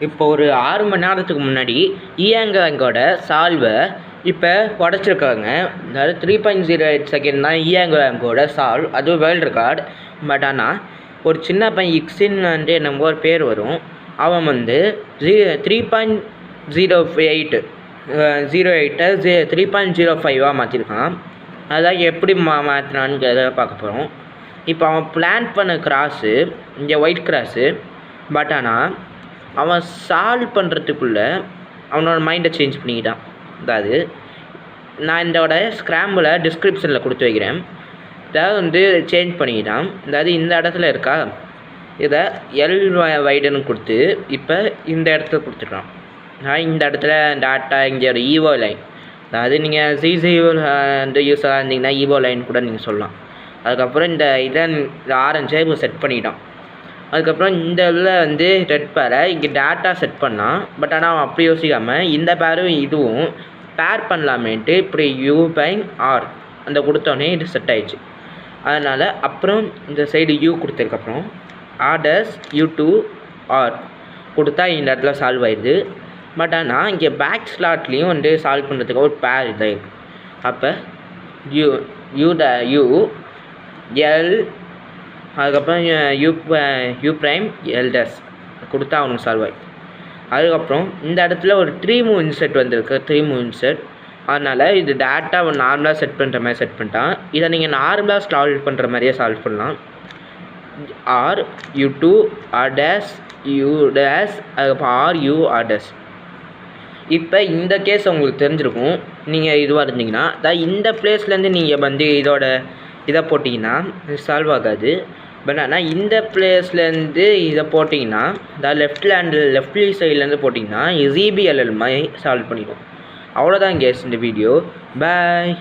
இப்போ ஒரு 6 மணி நேரத்துக்கு முன்னாடி இயாங்கோட சால்வை இப்போ உடச்சிருக்காங்க. அதாவது 3.08 செகண்ட் தான் இயாங்கோட சால்வ், அதுவும் வேர்ல்டு ரெக்கார்டு. பட் ஆனால் ஒரு சின்ன பையன் இக்ஸின் வந்து என்னமோ ஒரு பேர் வரும், அவன் வந்து 3.08 3.05 மாற்றிருக்கான். அதான் எப்படி மாற்றினான்னு பார்க்க போகிறோம். இப்போ அவன் பிளான் பண்ண கிராஸு இங்கே ஒயிட் கிராஸு. பட் ஆனால் அவன் சால்வ் பண்ணுறதுக்குள்ளே அவனோட மைண்டை சேஞ்ச் பண்ணிக்கிட்டான். அதாவது நான் இதோட ஸ்க்ராம்பிளை டிஸ்கிரிப்ஷனில் கொடுத்து வைக்கிறேன். அதாவது வந்து சேஞ்ச் பண்ணிக்கிட்டான். அதாவது இந்த இடத்துல இருக்கா, இதை எல் வைடுன்னு கொடுத்து இப்போ இந்த இடத்துல கொடுத்துட்டான். இந்த இடத்துல டாட்டா இங்கே ஒரு ஈவோ லைன், அதாவது நீங்கள் சிசி வந்து யூஸாக இருந்தீங்கன்னா ஈவோ லைன் கூட நீங்கள் சொல்லலாம். அதுக்கப்புறம் இந்த ஆரஞ்சை இப்போ செட் பண்ணிட்டான். அதுக்கப்புறம் இந்த இதில் வந்து ரெட் பேரை இங்கே டேட்டா செட் பண்ணான். பட் ஆனால் அவன் அப்படி யோசிக்காமல் இந்த பேரும் இதுவும் பேர் பண்ணலாமேன்ட்டு இப்படி U/R அந்த கொடுத்தோடனே இது செட் ஆயிடுச்சு. அதனால் அப்புறம் இந்த சைடு U கொடுத்ததுக்கப்புறம் ஆர்டர்ஸ் U/R கொடுத்தா இந்த இடத்துல சால்வ் ஆயிடுது. பட் ஆனால் இங்கே பேக் ஸ்லாட்லேயும் வந்து சால்வ் பண்ணுறதுக்கு ஒரு பேர் இதாக இருக்குது. அப்போ U L அதுக்கப்புறம் U', L' கொடுத்தா அவனுக்கு சால்வ் ஆகிடும். அதுக்கப்புறம் இந்த இடத்துல ஒரு 3 மூவ் இன்செட் வந்திருக்கு, 3 மூவ் இன்செட். அதனால் இது டேட்டாவை நார்மலாக செட் பண்ணுற மாதிரி செட் பண்ணிட்டான். இதை நீங்கள் நார்மலாக சால்வ் பண்ணுற மாதிரியே சால்வ் பண்ணலாம். R U2 R' U', அதுக்கப்புறம் R U R'. இப்போ இந்த கேஸ் உங்களுக்கு தெரிஞ்சிருக்கும். நீங்கள் இதுவாக இருந்தீங்கன்னா அதாவது இந்த பிளேஸ்லேருந்து நீங்கள் வந்து இதை போட்டிங்கன்னா சால்வ் ஆகாது. பட் ஆனால் இந்த பிளேஸ்லேருந்து இதை போட்டிங்கன்னா அதாவது லெஃப்ட் சைட்லேருந்து போட்டிங்கன்னா ZBLL மாதிரி சால்வ் பண்ணிடும். அவ்வளோதான் கேஸ் இந்த வீடியோ. பாய்.